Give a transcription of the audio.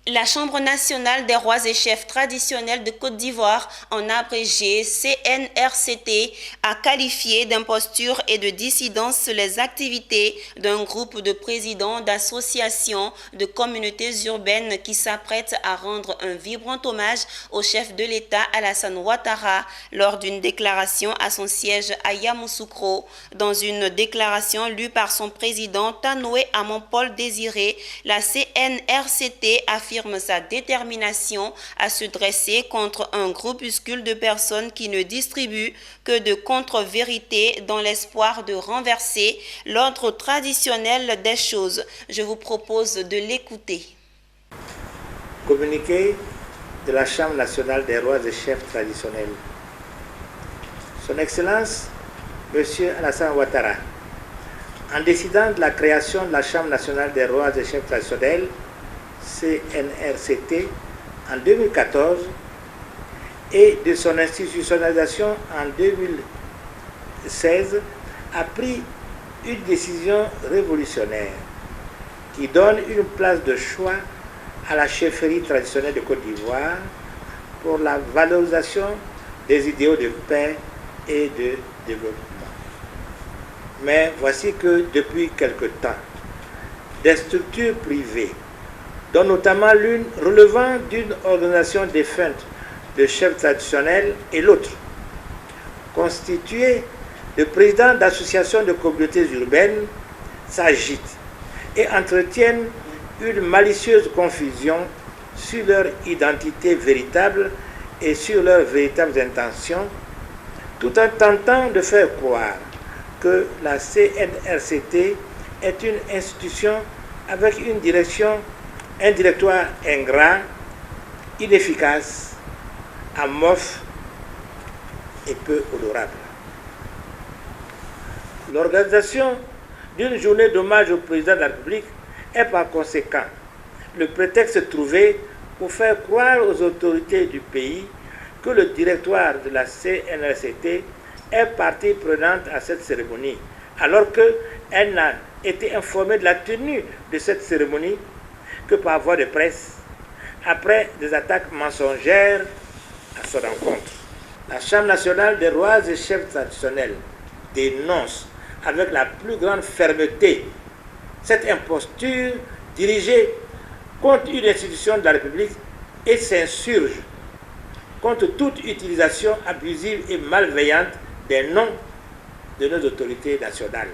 La Chambre nationale des rois et chefs traditionnels de Côte d'Ivoire, en abrégé CNRCT, a qualifié d'imposture et de dissidence les activités d'un groupe de présidents d'associations de communautés urbaines qui s'apprêtent à rendre un vibrant hommage au chef de l'État Alassane Ouattara lors d'une déclaration à son siège à Yamoussoukro. Dans une déclaration lue par son président Tanoué Amon-Paul Désiré, la CNRCT affirme sa détermination à se dresser contre un groupuscule de personnes qui ne distribuent que de contre-vérités dans l'espoir de renverser l'ordre traditionnel des choses. Je vous propose de l'écouter. Communiqué de la Chambre nationale des rois et chefs traditionnels. Son Excellence, M. Alassane Ouattara, en décidant de la création de la Chambre nationale des rois et chefs traditionnels, CNRCT, en 2014 et de son institutionnalisation en 2016, a pris une décision révolutionnaire qui donne une place de choix à la chefferie traditionnelle de Côte d'Ivoire pour la valorisation des idéaux de paix et de développement. Mais voici que depuis quelque temps, des structures privées, dont notamment l'une relevant d'une organisation défunte de chefs traditionnels et l'autre, constituée de présidents d'associations de communautés urbaines, s'agitent et entretiennent une malicieuse confusion sur leur identité véritable et sur leurs véritables intentions, tout en tentant de faire croire que la CNRCT est une institution avec une direction, un directoire ingrat, inefficace, amorphe et peu odorable. L'organisation d'une journée d'hommage au président de la République est par conséquent le prétexte trouvé pour faire croire aux autorités du pays que le directoire de la CNRCT est partie prenante à cette cérémonie, alors qu'elle n'a été informée de la tenue de cette cérémonie que par voie de presse, après des attaques mensongères à son encontre. La Chambre nationale des rois et chefs traditionnels dénonce avec la plus grande fermeté cette imposture dirigée contre une institution de la République et s'insurge contre toute utilisation abusive et malveillante des noms de nos autorités nationales.